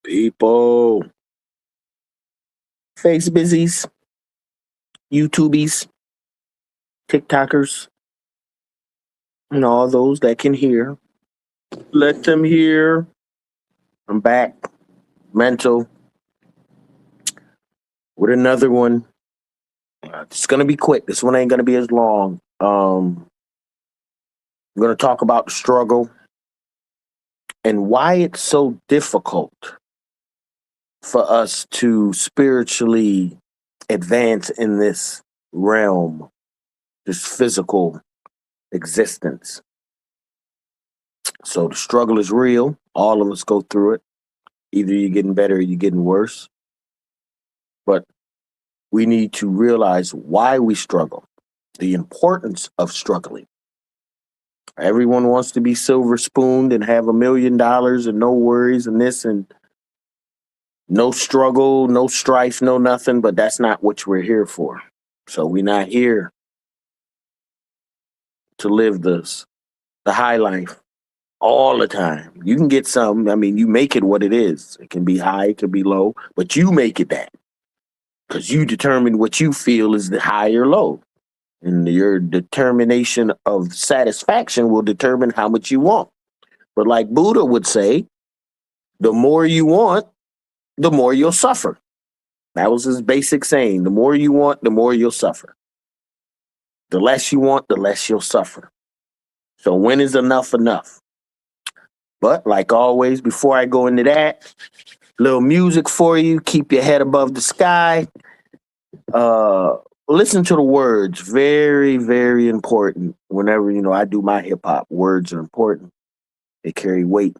People, face busies, YouTubies, TikTokers, and all those that can hear. Let them hear. I'm back, mental, with another one. It's gonna be quick. This one ain't gonna be as long. I'm gonna talk about the struggle and why it's so difficult for us to spiritually advance in this realm, this physical existence. So the struggle is real. All of us go through it. Either you're getting better or you're getting worse. But we need to realize why we struggle, the importance of struggling. Everyone wants to be silver spooned and have $1 million and no worries and this and no struggle, no strife, no nothing, but that's not what we're here for. So we're not here to live the high life all the time. You can get some, you make it what it is. It can be high, it can be low, but you make it that. Because you determine what you feel is the high or low. And your determination of satisfaction will determine how much you want. But like Buddha would say, the more you want, the more you'll suffer. That was his basic saying. The more you want, the more you'll suffer. The less you want, the less you'll suffer. So when is enough enough? But like always, before I go into that, little music for you. Keep your head above the sky. Listen to the words. Very, very important. Whenever, I do my hip hop, words are important. They carry weight,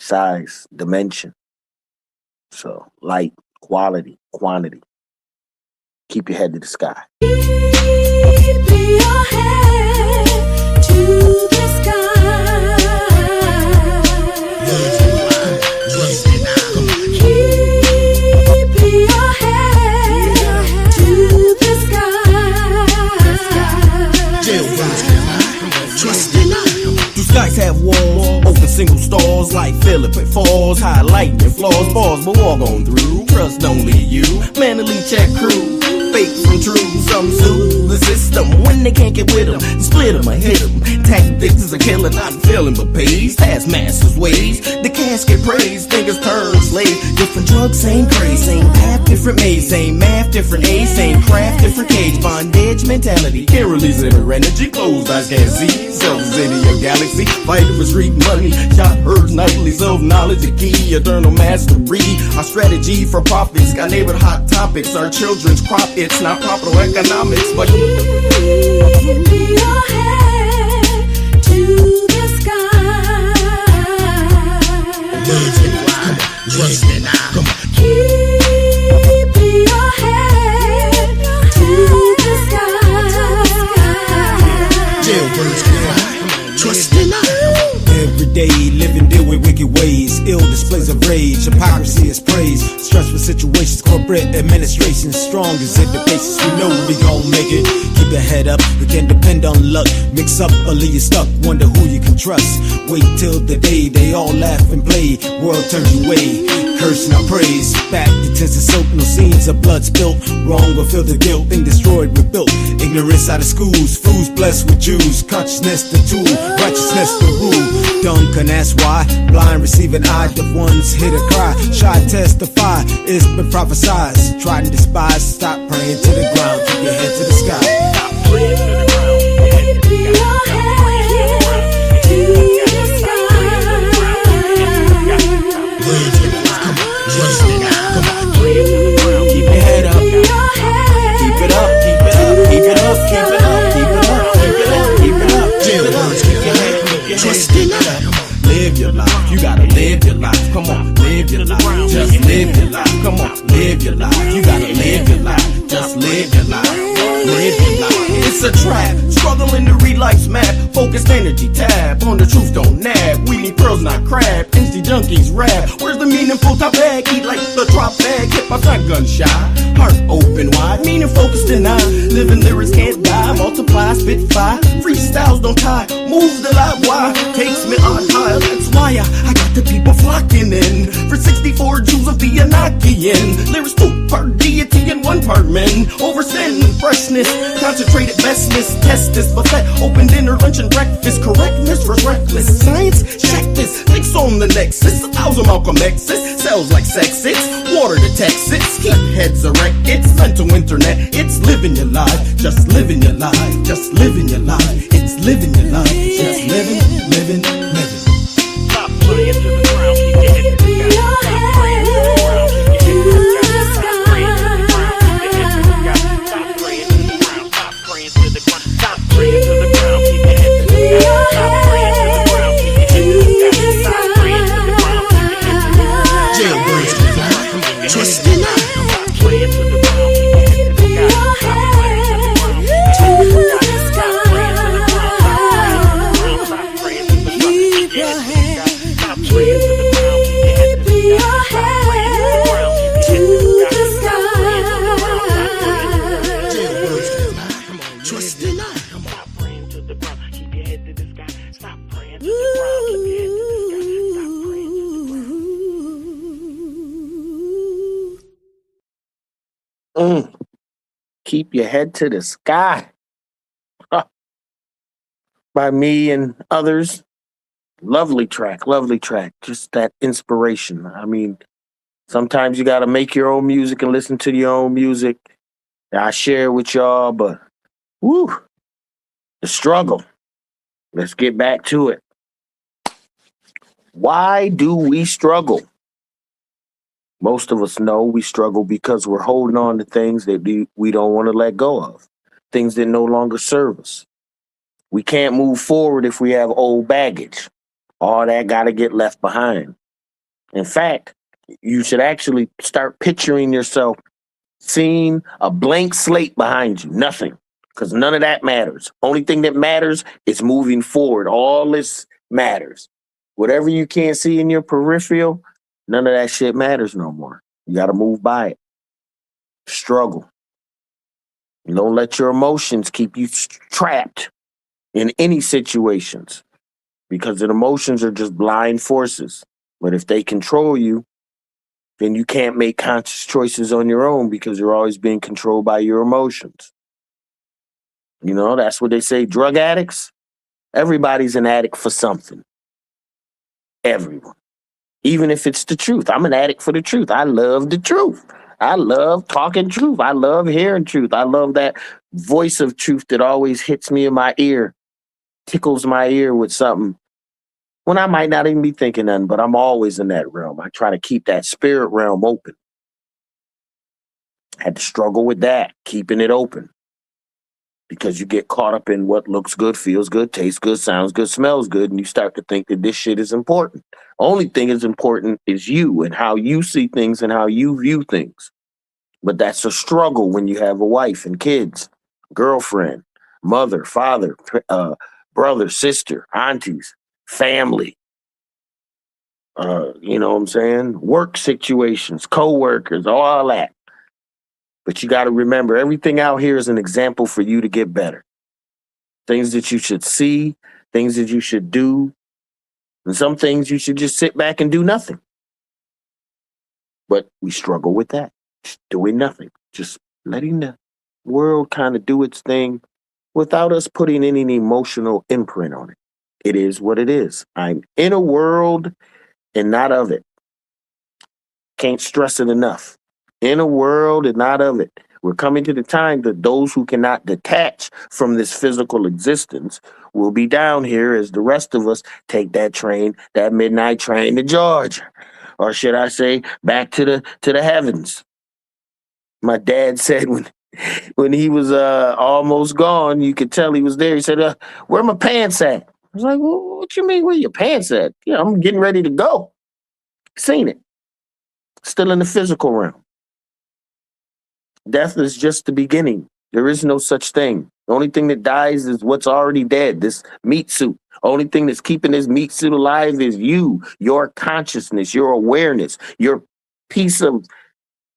size, dimension. So light, quality, quantity. Keep your head to the sky. Keep your head to the sky. Skies have walls, open single stalls like Philip and Falls, highlighting flaws, bars, but all going through. Trust only you, mentally check crew, fake from true. Some sue the system when they can't get with them, split them or hit them. Tactics is a killer, not feeling but pays. Taskmaster's ways, the casket praise, fingers turn slave. Different drugs, same craze, same path, different maze, same math, different age, same craft, different cage. Bondage mentality, can't release inner energy, closed eyes can't see. Selves in your galaxy, fighting for street money, shot herds nightly, self-knowledge a key, eternal mastery. Our strategy for profits, got neighborhood hot topics, our children's crop, it's not proper economics, but keep your head to the sky. Trust me now. Come on. Keep your head to the sky. Jailbirds cry. Trust me now. Every day, living deal with wicked ways, ill displays of rage, hypocrisy is praise, stressful situations, corporate administration, strong as it the basis, we know we gon' make it. Keep your head up, you can depend on luck, mix up or leave you stuck, wonder who you can trust. Wait till the day they all laugh and play, world turns you away, curse not praise. Back utensils soap, no scenes of blood spilt, wrong will feel the guilt, thing destroyed, rebuilt. Ignorance out of schools, fools blessed with Jews, consciousness the tool, righteousness the rule. Dumb can ask why, blind receiving eye, the ones hit a cry, shy testify, it's been prophesied. Try to despise, stop praying to the ground, keep your head to the sky. Stop praying to the ground, Keep your head to the sky. Trust me now, come on, keep your head up, keep it up, keep it up, keep it up, keep it up, keep it up, keep it up, keep it up, keep it up, keep your head, trust me now. Live your life, you gotta live your life, come on, live your life, just live your life, come on, live your life, you gotta live your life, just live your life, live your life. It's a trap, struggling to read life's map, focused energy tab, on the truth don't nab, we need pearls not crab, insty junkies rap, where's the meaningful top bag, eat like the drop bag, hip hop's not gun shy, heart open wide, meaning focused and I, living lyrics can't die, multiply, spit fire, freestyles don't tie, move the live wire, takes me on high. That's why I got the people flocking in for 64 joules of the Enochian. Lyrics 2 part deity and 1 part men. Over sin, freshness, concentrated bestness, test this buffet, open dinner, lunch and breakfast, correctness for reckless science. Check this, links on the nexus, 1,000 Malcolm X's, cells like sex, it's water to Texas, heat heads erect, it's mental internet, it's living your life, just living your life, just living your life, it's living your life, just living. Stop praying to the ground, keep your head to the sky. Stop praying to the ground, keep your head to the sky. Stop praying to the ground, stop praying to the ground, stop praying to the ground, keep your head to the sky. Stop praying to the ground, keep your head to the sky. Stop praying to the ground, keep your head to the sky. Jailbirds can fly, trust in I. Stop praying to the ground, keep your head to the sky. Stop praying to the ground, keep your head to the sky. Stop praying to the ground, stop praying to the ground, keep your head to the sky. Stop praying to the ground, keep your head to the sky. Stop praying to the ground, keep your head to the sky. Jailbirds can fly, trust in I. Stop praying to the ground, keep your head to the sky. Stop praying to the ground, keep your head to the sky. Stop praying to the ground. Keep your head to the sky. Huh. By me and others. Lovely track. Just that inspiration. I mean, sometimes you got to make your own music and listen to your own music. I share with y'all, but woo, the struggle. Let's get back to it. Why do we struggle? Most of us know we struggle because we're holding on to things that we don't want to let go of, things that no longer serve us. We can't move forward if we have old baggage. All that got to get left behind. In fact, you should actually start picturing yourself seeing a blank slate behind you, nothing, because none of that matters. Only thing that matters is moving forward. All this matters. Whatever you can't see in your peripheral, none of that shit matters no more. You got to move by it. Struggle. Don't let your emotions keep you trapped in any situations, because the emotions are just blind forces. But if they control you, then you can't make conscious choices on your own because you're always being controlled by your emotions. You know, that's what they say. Drug addicts, everybody's an addict for something. Everyone. Even if it's the truth. I'm an addict for the truth. I love the truth. I love talking truth. I love hearing truth. I love that voice of truth that always hits me in my ear, tickles my ear with something when I might not even be thinking nothing, but I'm always in that realm. I try to keep that spirit realm open. I had to struggle with that, keeping it open, because you get caught up in what looks good, feels good, tastes good, sounds good, smells good, and you start to think that this shit is important. Only thing is important is you and how you see things and how you view things. But that's a struggle when you have a wife and kids, girlfriend, mother, father, brother, sister, aunties, family. You know what I'm saying? Work situations, co-workers, all that. But you got to remember, everything out here is an example for you to get better. Things that you should see, things that you should do, and some things you should just sit back and do nothing. But we struggle with that, just doing nothing, just letting the world kind of do its thing without us putting any emotional imprint on it. It is what it is. I'm in a world and not of it. Can't stress it enough. In a world and not of it. We're coming to the time that those who cannot detach from this physical existence will be down here as the rest of us take that train, that midnight train to Georgia. Or should I say, back to the heavens. My dad said when he was almost gone, you could tell he was there. He said, where my pants at? I was like, well, what you mean, where your pants at? Yeah, I'm getting ready to go. Seen it. Still in the physical realm. Death is just the beginning. There is no such thing. The only thing that dies is what's already dead, this meat suit. Only thing that's keeping this meat suit alive is you, your consciousness, your awareness, your piece of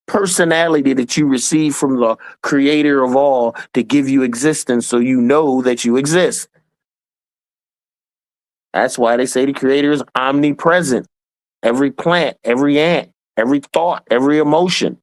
personality that you receive from the creator of all to give you existence so you know that you exist. That's why they say the creator is omnipresent. Every plant, every ant, every thought, every emotion.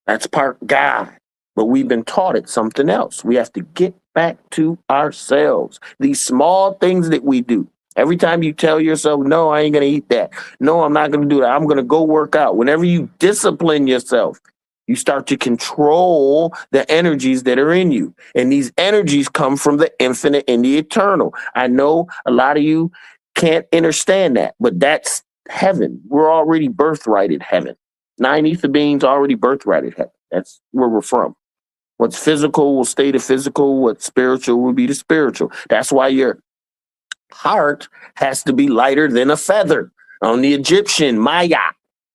That's part God. But we've been taught it something else. We have to get back to ourselves. These small things that we do. Every time you tell yourself, no, I ain't going to eat that. No, I'm not going to do that. I'm going to go work out. Whenever you discipline yourself, you start to control the energies that are in you. And these energies come from the infinite and the eternal. I know a lot of you can't understand that, but that's heaven. We're already birthrighted heaven. 9 ether beings already birthrighted heaven. That's where we're from. What's physical will stay the physical. What's spiritual will be the spiritual. That's why your heart has to be lighter than a feather. On the Egyptian, Maya.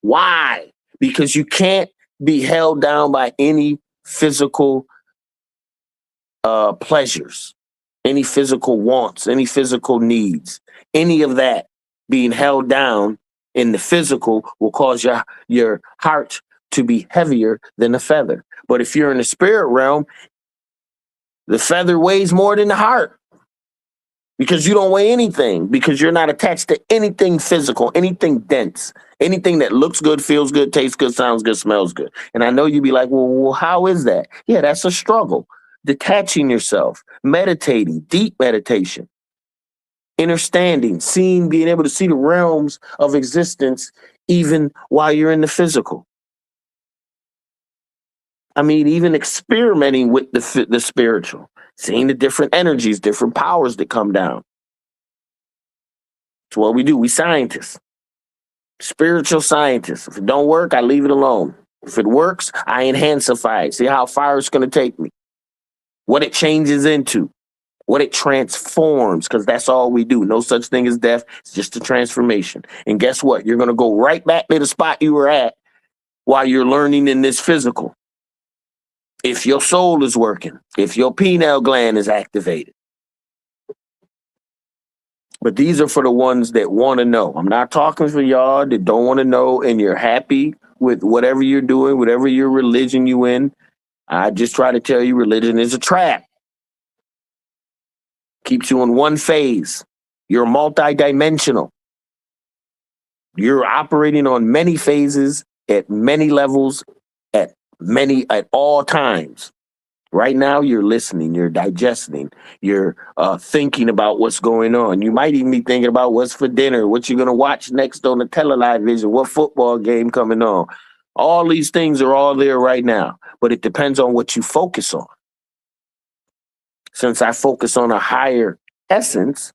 Why? Because you can't be held down by any physical pleasures, any physical wants, any physical needs. Any of that being held down in the physical will cause your heart to be heavier than a feather. But if you're in the spirit realm, the feather weighs more than the heart because you don't weigh anything, because you're not attached to anything physical, anything dense, anything that looks good, feels good, tastes good, sounds good, smells good. And I know you'd be like, well, how is that? Yeah, that's a struggle. Detaching yourself, meditating, deep meditation, understanding, seeing, being able to see the realms of existence even while you're in the physical. I mean, even experimenting with the spiritual, seeing the different energies, different powers that come down. It's what we do. We scientists, spiritual scientists. If it don't work, I leave it alone. If it works, I enhancify it. See how far it's going to take me, what it changes into, what it transforms, because that's all we do. No such thing as death. It's just a transformation. And guess what? You're going to go right back to the spot you were at while you're learning in this physical. If your soul is working, if your pineal gland is activated. But these are for the ones that want to know. I'm not talking for y'all that don't want to know and you're happy with whatever you're doing, whatever your religion you in. I just try to tell you religion is a trap. Keeps you in one phase. You're multidimensional. You're operating on many phases at many levels at all times. Right now, you're listening, you're digesting, you're thinking about what's going on. You might even be thinking about what's for dinner, what you're going to watch next on the television, what football game coming on. All these things are all there right now, but it depends on what you focus on. Since I focus on a higher essence,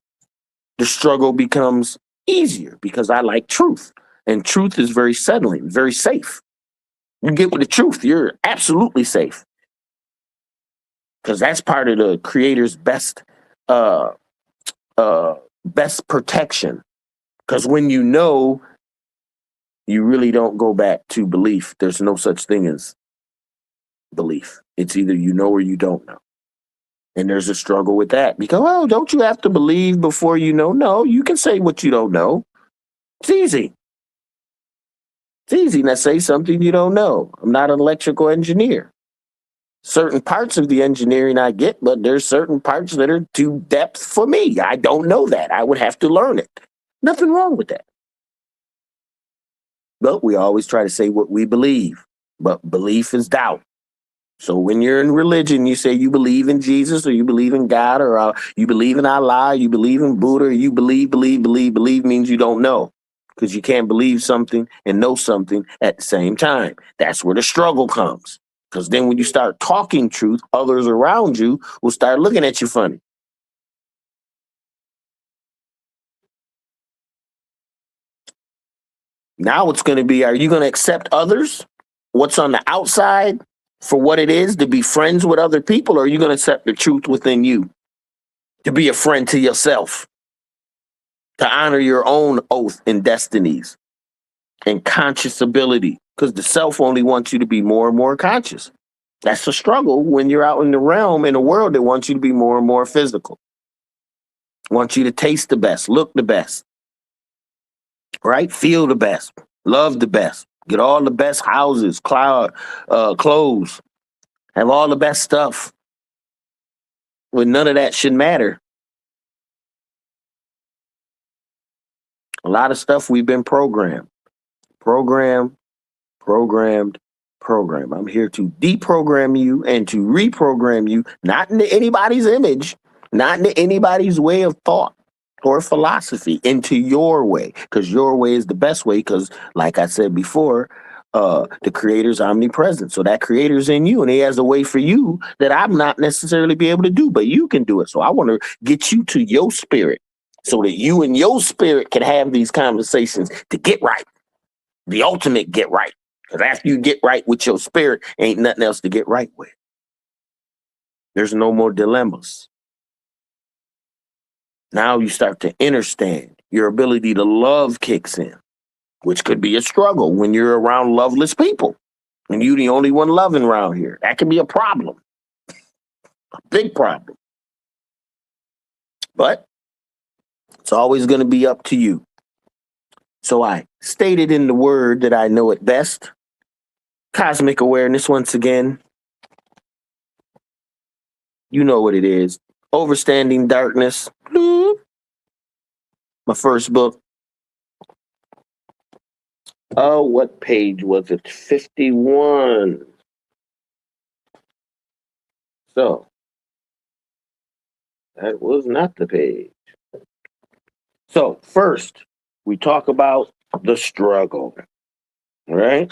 the struggle becomes easier because I like truth. And truth is very settling, very safe. You get with the truth, you're absolutely safe. Because that's part of the creator's best protection. Because when you know, you really don't go back to belief. There's no such thing as belief. It's either you know or you don't know. And there's a struggle with that. Because, oh, don't you have to believe before you know? No, you can say what you don't know. It's easy. It's easy to say something you don't know. I'm not an electrical engineer. Certain parts of the engineering I get, but there's certain parts that are too depth for me. I don't know that. I would have to learn it. Nothing wrong with that. But we always try to say what we believe. But belief is doubt. So when you're in religion, you say you believe in Jesus or you believe in God or you believe in Allah, you believe in Buddha, or you believe means you don't know. Because you can't believe something and know something at the same time. That's where the struggle comes. Because then when you start talking truth, others around you will start looking at you funny. Now it's going to be, are you going to accept others, what's on the outside, for what it is, to be friends with other people, or are you going to accept the truth within you, to be a friend to yourself, to honor your own oath and destinies and conscious ability? Because the self only wants you to be more and more conscious. That's a struggle when you're out in the realm, in a world that wants you to be more and more physical. Wants you to taste the best, look the best, right? Feel the best, love the best, Get all the best houses, clothes, have all the best stuff. When none of that should matter. A lot of stuff we've been programmed, programmed, programmed. I'm here to deprogram you and to reprogram you, not into anybody's image, not into anybody's way of thought or philosophy, into your way, because your way is the best way. Because, like I said before, the creator's omnipresent. So that creator's in you, and he has a way for you that I'm not necessarily be able to do, but you can do it. So I want to get you to your spirit so that you and your spirit can have these conversations to get right. The ultimate get right. Because after you get right with your spirit, ain't nothing else to get right with. There's no more dilemmas. Now you start to understand. Your ability to love kicks in, which could be a struggle when you're around loveless people and you the only one loving around here. That can be a problem, a big problem. But it's always going to be up to you. So I stated in the word that I know it best. Cosmic awareness, once again. You know what it is. Overstanding darkness. My first book. Oh, what page was it? 51. So, that was not the page. So, first, we talk about the struggle. All right?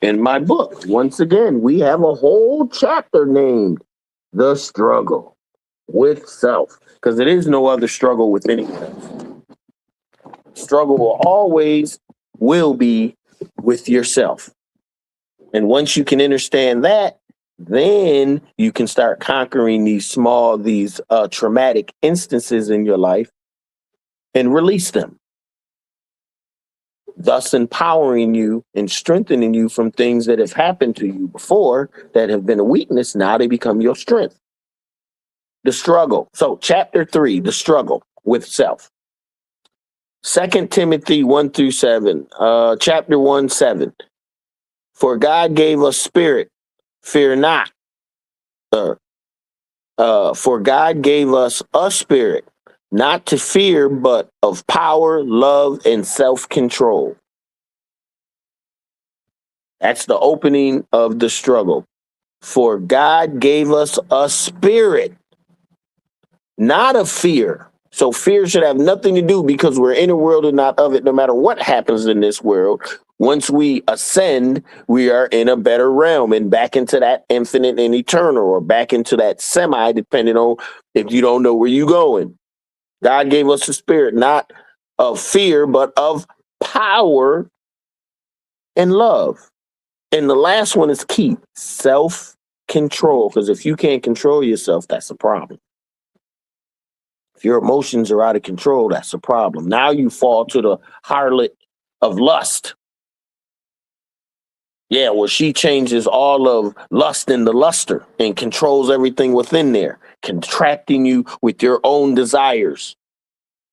In my book, once again, we have a whole chapter named The Struggle with Self, because there is no other struggle with anyone else. Struggle will be with yourself. And once you can understand that, then you can start conquering these traumatic instances in your life and release them, thus empowering you and strengthening you from things that have happened to you before that have been a weakness. Now they become your strength. The struggle. So chapter 3, the struggle with self. 2 Timothy 1-7, chapter 1-7. For God gave us spirit, fear not. For God gave us a spirit, not to fear, but of power, love, and self-control. That's the opening of the struggle. For God gave us a spirit, not of fear. So fear should have nothing to do, because we're in a world and not of it, no matter what happens in this world. Once we ascend, we are in a better realm and back into that infinite and eternal, or back into that semi, depending on if you don't know where you're going. God gave us a spirit, not of fear, but of power and love. And the last one is key, self-control. Because if you can't control yourself, that's a problem. If your emotions are out of control, that's a problem. Now you fall to the harlot of lust. Yeah, well, she changes all of lust into luster and controls everything within there, contracting you with your own desires.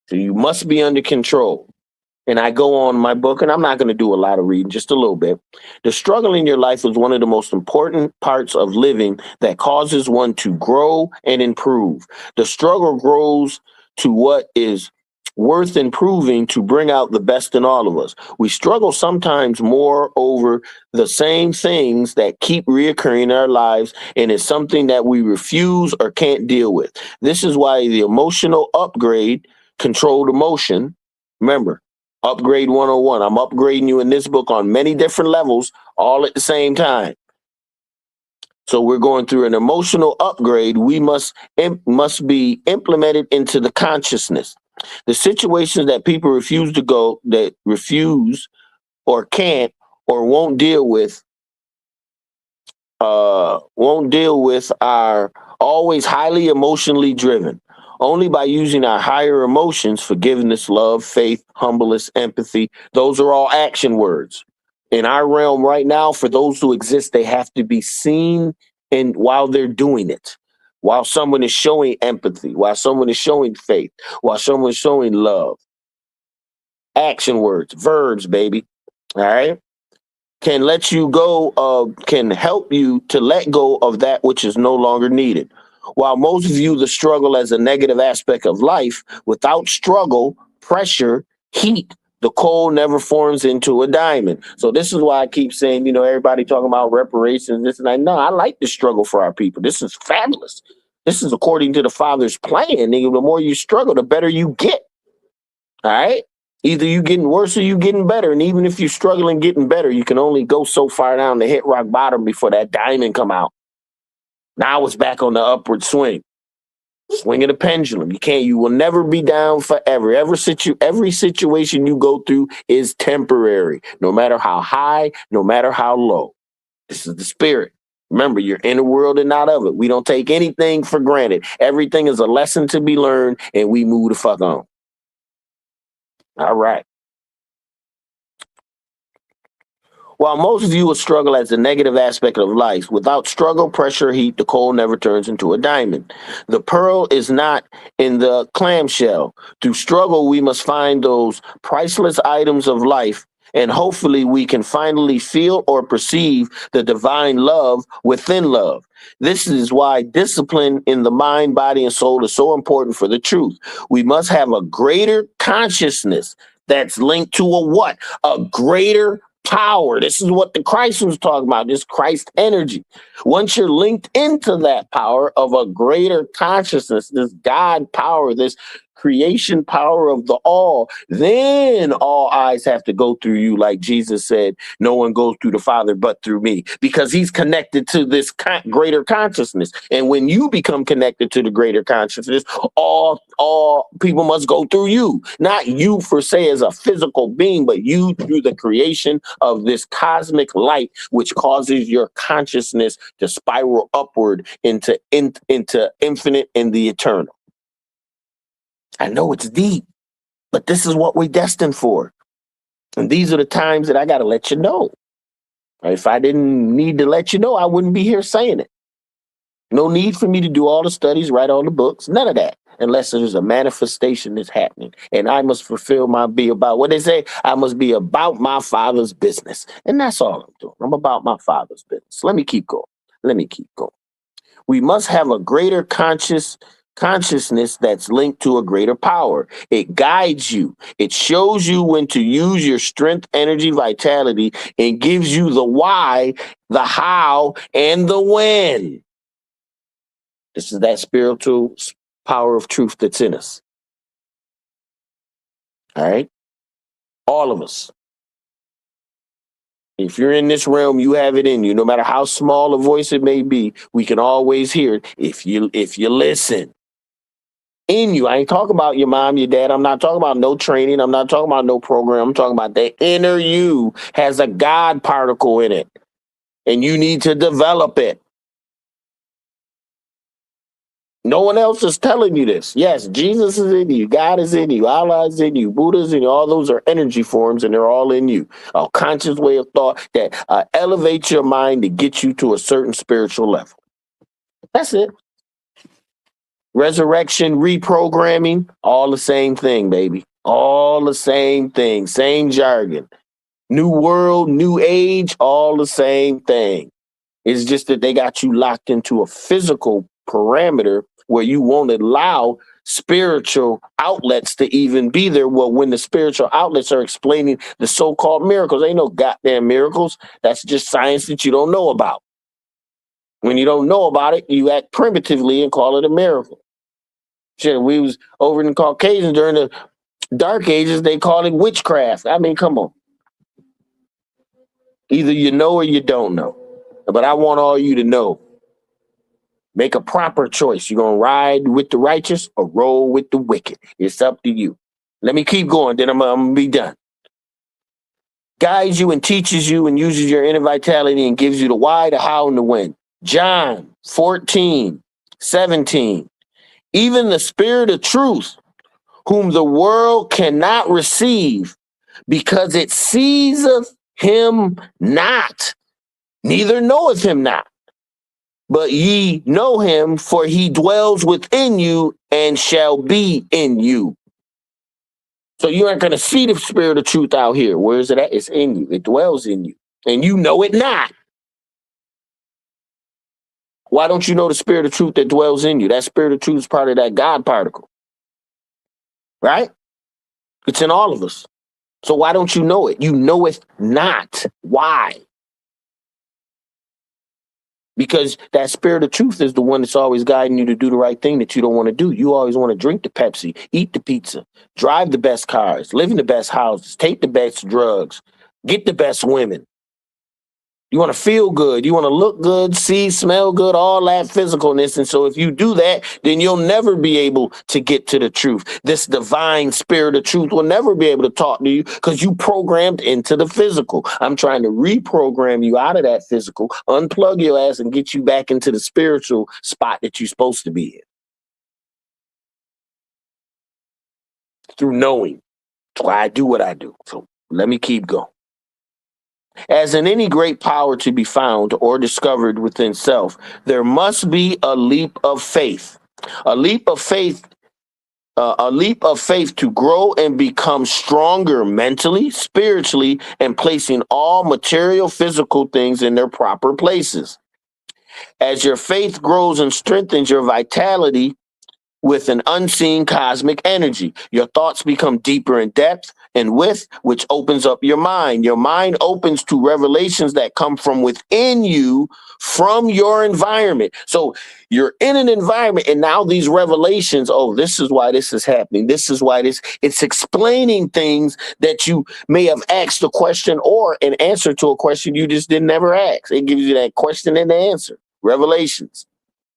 So you must be under control. And I go on my book, and I'm not going to do a lot of reading, just a little bit. The struggle in your life is one of the most important parts of living that causes one to grow and improve. The struggle grows to what is worth improving to bring out the best in all of us. We struggle sometimes more over the same things that keep reoccurring in our lives, and it's something that we refuse or can't deal with. This is why the emotional upgrade, controlled emotion, remember, Upgrade 101. I'm upgrading you in this book on many different levels, all at the same time. So we're going through an emotional upgrade. We must be implemented into the consciousness. The situations that people refuse or can't or won't deal with are always highly emotionally driven. Only by using our higher emotions, forgiveness, love, faith, humbleness, empathy, those are all action words. In our realm right now, for those who exist, they have to be seen, and while they're doing it, while someone is showing empathy, while someone is showing faith, while someone is showing love. Action words, verbs, baby. All right. Can let you go of, can help you to let go of that which is no longer needed. While most view the struggle as a negative aspect of life, without struggle, pressure, heat, the coal never forms into a diamond. So this is why I keep saying, everybody talking about reparations, this and that. No, I like the struggle for our people. This is fabulous. This is according to the Father's plan. Nigga, the more you struggle, the better you get. All right. Either you getting worse or you getting better. And even if you're struggling getting better, you can only go so far down to hit rock bottom before that diamond come out. Now it's back on the upward swing. Swinging the pendulum. You will never be down forever. Every situation you go through is temporary, no matter how high, no matter how low. This is the spirit. Remember, you're in the world and not of it. We don't take anything for granted. Everything is a lesson to be learned, and we move the fuck on. All right. While most view a struggle as a negative aspect of life, without struggle, pressure, heat, the coal never turns into a diamond. The pearl is not in the clamshell. Through struggle, we must find those priceless items of life, and hopefully we can finally feel or perceive the divine love within love. This is why discipline in the mind, body, and soul is so important for the truth. We must have a greater consciousness that's linked to a what? A greater power. This is what the Christ was talking about, this Christ energy. Once you're linked into that power of a greater consciousness, this God power, this creation power of the all, then all eyes have to go through you. Like Jesus said, no one goes through the Father but through me, because he's connected to this greater consciousness. And when you become connected to the greater consciousness, all people must go through you. Not you per se as a physical being, but you through the creation of this cosmic light, which causes your consciousness to spiral upward into infinite and the eternal. I know it's deep, but this is what we're destined for. And these are the times that I got to let you know. If I didn't need to let you know, I wouldn't be here saying it. No need for me to do all the studies, write all the books, none of that, unless there's a manifestation that's happening. And I must be about what they say, I must be about my Father's business. And that's all I'm doing. I'm about my Father's business. Let me keep going. We must have a greater consciousness that's linked to a greater power. It guides you. It shows you when to use your strength, energy, vitality, and gives you the why, the how, and the when. This is that spiritual power of truth that's in us. All right? All of us. If you're in this realm, you have it in you. No matter how small a voice it may be, we can always hear it if you listen. In you. I ain't talking about your mom, your dad. I'm not talking about no training. I'm not talking about no program. I'm talking about the inner you has a God particle in it, and you need to develop it. No one else is telling you this. Yes, Jesus is in you. God is in you. Allah is in you. Buddha is in you. All those are energy forms, and they're all in you. A conscious way of thought that elevates your mind to get you to a certain spiritual level. That's it. Resurrection, reprogramming, all the same thing, baby. All the same thing. Same jargon. New world, new age, all the same thing. It's just that they got you locked into a physical parameter where you won't allow spiritual outlets to even be there. Well, when the spiritual outlets are explaining the so-called miracles, ain't no goddamn miracles. That's just science that you don't know about. When you don't know about it, you act primitively and call it a miracle. Shit, we was over in the Caucasian during the Dark Ages, they called it witchcraft. I mean, come on. Either you know or you don't know. But I want all you to know. Make a proper choice. You're going to ride with the righteous or roll with the wicked. It's up to you. Let me keep going, then I'm going to be done. Guides you and teaches you and uses your inner vitality and gives you the why, the how, and the when. John 14:17. Even the Spirit of truth, whom the world cannot receive, because it seeth him not, neither knoweth him not. But ye know him, for he dwells within you and shall be in you. So you aren't going to see the spirit of truth out here. Where is it at? It's in you. It dwells in you. And you know it not. Why don't you know the spirit of truth that dwells in you? That spirit of truth is part of that God particle, right? It's in all of us. So why don't you know it? You know it not. Why? Because that spirit of truth is the one that's always guiding you to do the right thing that you don't want to do. You always want to drink the Pepsi, eat the pizza, drive the best cars, live in the best houses, take the best drugs, get the best women. You want to feel good. You want to look good, see, smell good, all that physicalness. And so if you do that, then you'll never be able to get to the truth. This divine spirit of truth will never be able to talk to you because you programmed into the physical. I'm trying to reprogram you out of that physical, unplug your ass and get you back into the spiritual spot that you're supposed to be in. Through knowing. That's why I do what I do. So let me keep going. As in any great power to be found or discovered within self, there must be a leap of faith. A leap of faith to grow and become stronger mentally, spiritually, and placing all material, physical things in their proper places. As your faith grows and strengthens your vitality with an unseen cosmic energy, your thoughts become deeper in depth and width, which opens up your mind. Your mind opens to revelations that come from within you, from your environment. So you're in an environment, and now these revelations, oh, this is why this is happening. This is why it's explaining things that you may have asked a question or an answer to a question you just didn't ever ask. It gives you that question and the answer. Revelations.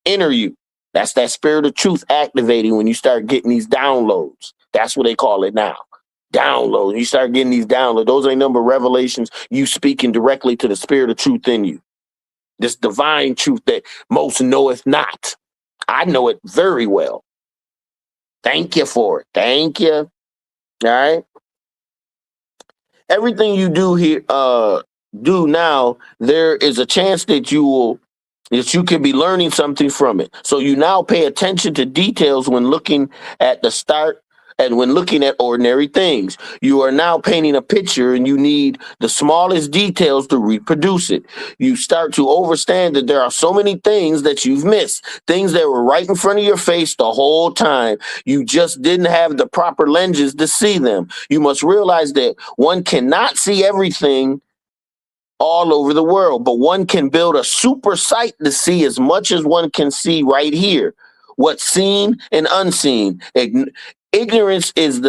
Inner you. That's that spirit of truth activating when you start getting these downloads. That's what they call it now. Download. You start getting these downloads. Those ain't number revelations. You speaking directly to the spirit of truth in you. This divine truth that most knoweth not. I know it very well. Thank you for it. Thank you. All right. Everything you do here, do now, there is a chance that you can be learning something from it. So you now pay attention to details when looking at the start and when looking at ordinary things. You are now painting a picture and you need the smallest details to reproduce it. You start to understand that there are so many things that you've missed, things that were right in front of your face the whole time. You just didn't have the proper lenses to see them. You must realize that one cannot see everything all over the world, but one can build a super sight to see as much as one can see right here. What's seen and unseen. Ignorance is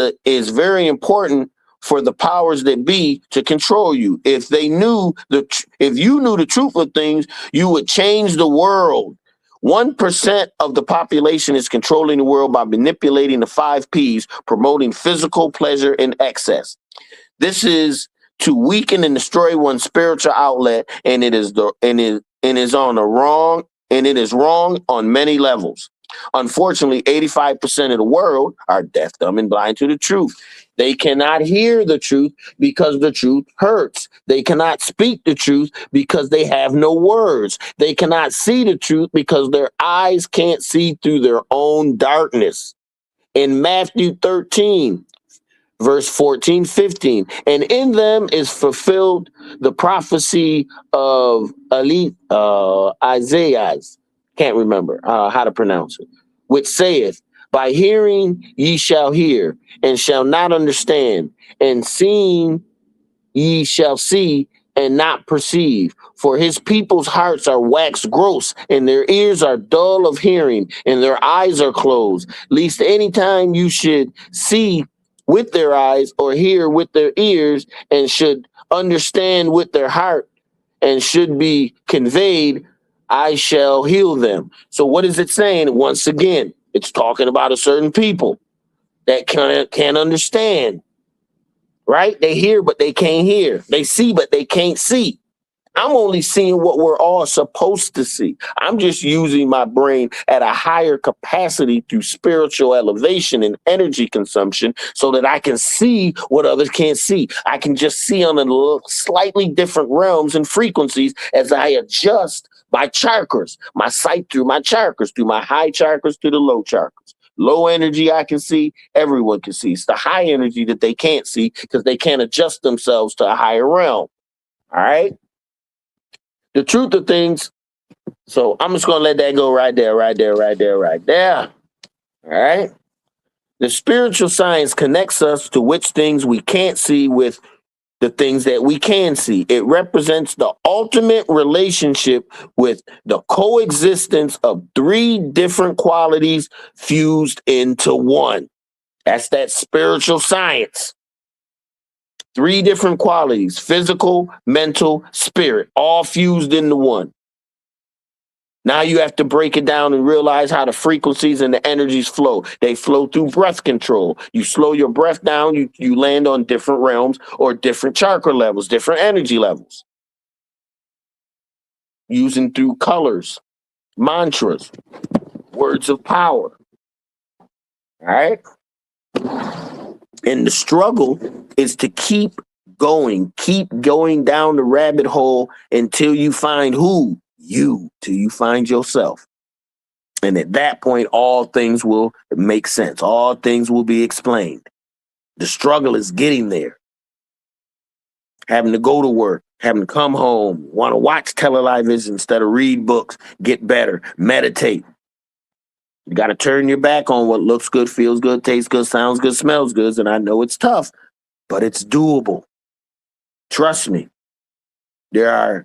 very important for the powers that be to control you. If you knew the truth of things, you would change the world. 1% of the population is controlling the world by manipulating the 5 Ps, promoting physical pleasure and excess. This is to weaken and destroy one's spiritual outlet, and it is wrong on many levels. Unfortunately, 85% of the world are deaf, dumb, and blind to the truth. They cannot hear the truth because the truth hurts. They cannot speak the truth because they have no words. They cannot see the truth because their eyes can't see through their own darkness. In Matthew 13, verse 14, 15, and in them is fulfilled the prophecy of Isaiah, can't remember how to pronounce it, which saith, by hearing ye shall hear, and shall not understand, and seeing ye shall see, and not perceive. For his people's hearts are waxed gross, and their ears are dull of hearing, and their eyes are closed. Least any time you should see with their eyes or hear with their ears and should understand with their heart and should be conveyed, I shall heal them. So what is it saying? Once again, it's talking about a certain people that can't understand, right? They hear, but they can't hear. They see, but they can't see. I'm only seeing what we're all supposed to see. I'm just using my brain at a higher capacity through spiritual elevation and energy consumption so that I can see what others can't see. I can just see on a slightly different realms and frequencies as I adjust my chakras, my sight through my chakras, through my high chakras to the low chakras, Low energy I can see, everyone can see. It's the high energy that they can't see because they can't adjust themselves to a higher realm. All right? The truth of things, so I'm just going to let that go right there. All right? The spiritual science connects us to which things we can't see with the things that we can see. It represents the ultimate relationship with the coexistence of three different qualities fused into one. That's that spiritual science. Three different qualities: physical, mental, spirit, all fused into one. Now you have to break it down and realize how the frequencies and the energies flow. They flow through breath control. You slow your breath down, you land on different realms or different chakra levels, different energy levels. Using through colors, mantras, words of power. All right? And the struggle is to keep going down the rabbit hole until you find who? You, till you find yourself. And at that point, all things will make sense. All things will be explained. The struggle is getting there. Having to go to work, having to come home, want to watch television instead of read books, get better, meditate. You got to turn your back on what looks good, feels good, tastes good, sounds good, smells good. And I know it's tough, but it's doable. Trust me. There are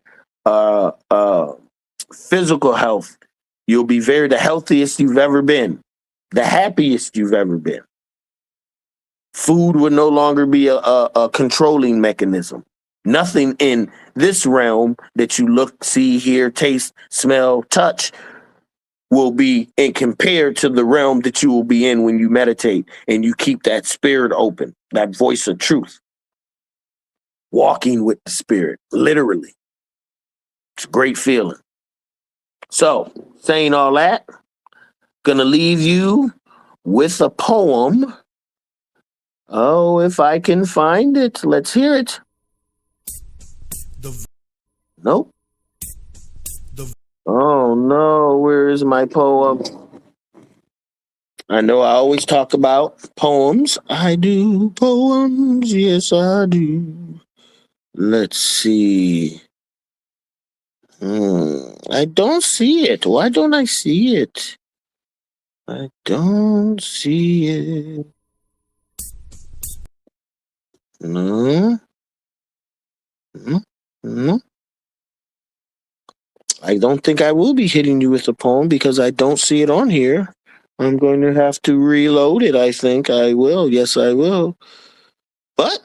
physical health. You'll be the healthiest you've ever been, the happiest you've ever been. Food will no longer be a controlling mechanism. Nothing in this realm that you look, see, hear, taste, smell, touch will be in compared to the realm that you will be in when you meditate and you keep that spirit open, that voice of truth. Walking with the spirit, literally. It's a great feeling. So, saying all that, gonna leave you with a poem. Oh, if I can find it, let's hear it. Nope. Oh no, where is my poem? I know I always talk about poems. I do poems, yes I do. Let's see. I don't see it. Why don't I see it? I don't see it. No. I don't think I will be hitting you with a poem because I don't see it on here. I'm going to have to reload it. I think I will. Yes, I will. But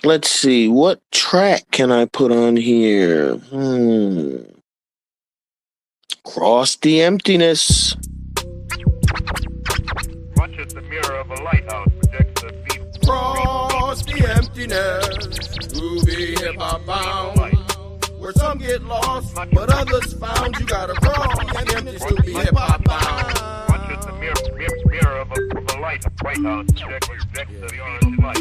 let's see. What track can I put on here? Cross the Emptiness. Much as the mirror of a lighthouse projects the beat. Cross the emptiness, groovy hip-hop bound. Where some get lost, but others found. You gotta cross the emptiness to be hip-hop bound. Much as the mirror of a lighthouse projects the orange light.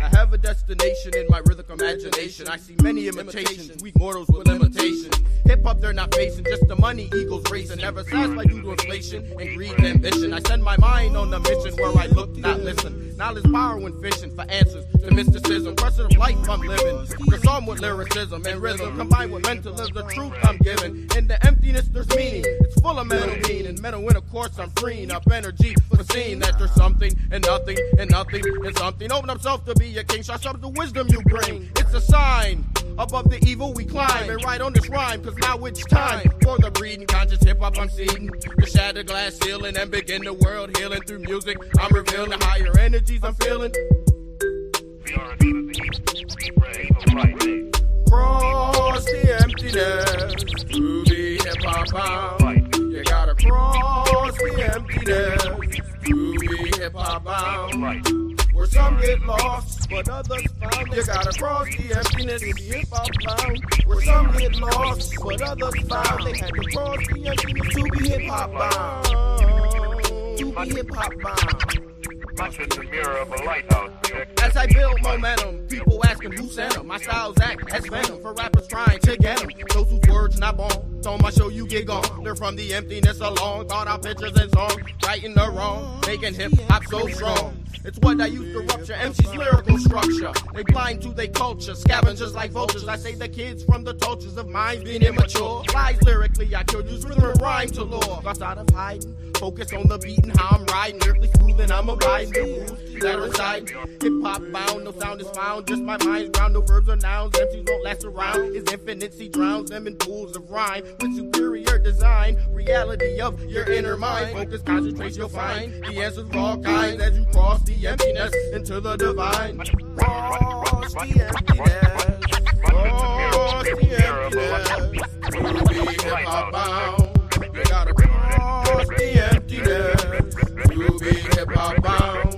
I have a destination in my rhythmic imagination. I see many imitations, weak mortals with limitations. Hip-hop they're not facing, just the money eagles racing. Never satisfied due to inflation and greed and ambition. I send my mind on a mission where I look, not listen. Knowledge power when fishing for answers to mysticism. Question of life I'm living. Cause I'm with lyricism and rhythm combined with mentalism, the truth I'm giving. In the emptiness there's meaning, it's full of mental meaning. Mental in of course I'm freeing up energy for seeing that there's something and nothing and nothing and something. Open up self to be a king, shout up the wisdom you bring. It's a sign. Above the evil we climb and write on this rhyme, cause now it's time for the breeding conscious hip-hop I'm seeing. The shattered glass ceiling and begin the world healing through music. I'm revealing the higher energies I'm feeling. Cross the emptiness through the hip-hop bound. You gotta cross the emptiness through the hip-hop bound. Where some get lost, but others found. You gotta cross the emptiness to be hip-hop bound. Where some get lost, but others found. They had to cross the emptiness to be hip-hop bound. To be hip-hop bound. This is the mirror of a lighthouse. As I build momentum, people asking who sent them. My styles act as venom for rappers trying to get them. Those whose words not born, on my show you get gone. They're from the emptiness alone, thought out pictures and songs, righting the wrong, making hip hop so strong. It's what I use to rupture MC's lyrical structure. They blind to their culture, scavengers like vultures. I say the kids from the tortures of minds being immature. Lies lyrically, I could use rhythm and rhyme to lure. Thoughts out of hiding, focus on the beat and how I'm riding. Lyrically smooth and I'm abiding the rules that reside. Hip hop bound, no sound is found. Just my mind's ground, no verbs or nouns. MCs won't last around. His infinity drowns them in pools of rhyme with superior design. Reality of your inner mind. Focus, concentrate, you'll find the answers of all kinds as you cross the emptiness into the divine. Cross the emptiness. Cross the emptiness. To be hip hop bound. You gotta cross the emptiness. To be hip hop bound.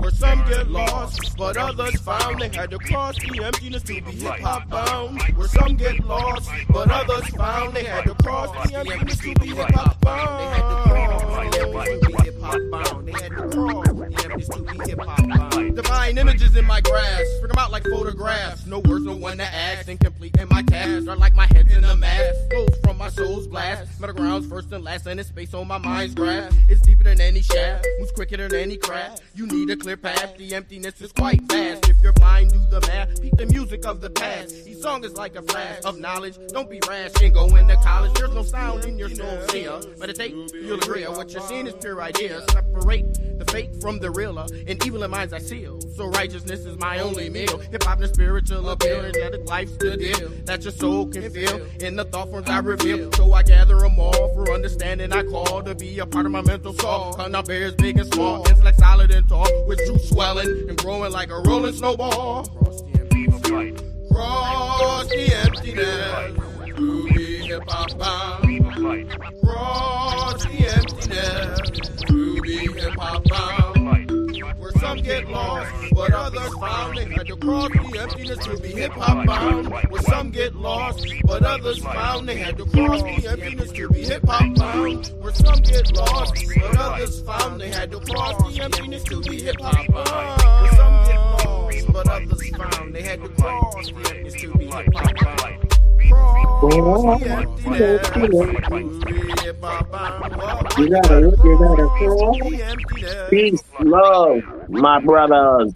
Where some get lost, but others found. They had to cross the emptiness to be hip hop bound. Where some get lost, but others found. They had to cross the emptiness to be hip hop bound. They had to cross the emptiness to be hip hop bound. They had to cross the emptiness to be hip hop bound. Divine images in my grasp, bring them out like photographs. No words, no one to ask. Incomplete in my task, are like my head's in a mask. Flows from my soul's blast. Metal grounds first and last, and it's space on my mind's grasp. It's deeper than any shaft, moves quicker than any craft. You need a clear path, the emptiness is quite fast. If you're blind, do the math, peep the music of the past. Each song is like a flash of knowledge. Don't be rash and go into college. There's no sound in your soul. See ya. Meditate, you'll agree. What you're seeing is pure ideas. Separate the fake from the realer. And evil in minds I seal. So righteousness is my only meal. Hip hop and spiritual appeal. Energetic life's the deal that your soul can feel. In the thought forms I reveal. So I gather them all for understanding. I call to be a part of my mental soul. Cutting out bears big and small. Intellect solid and tall. With truth swelling and growing like a rolling snowball. Cross the emptiness. Cross the emptiness. To be hip hop bound. Cross the emptiness. To be hip hop bound. Where some get lost, but others found. They had to cross the emptiness to be hip hop bound. Where some get lost, but others found. They had to cross the emptiness to be hip hop bound. Where some get lost, but others found. They had to cross the emptiness to be hip hop bound. Where some get lost, but others found. They had to cross the emptiness to be hip hop bound. Cross the emptiness to be hip hop bound. You gotta cross. Peace, love, my brothers.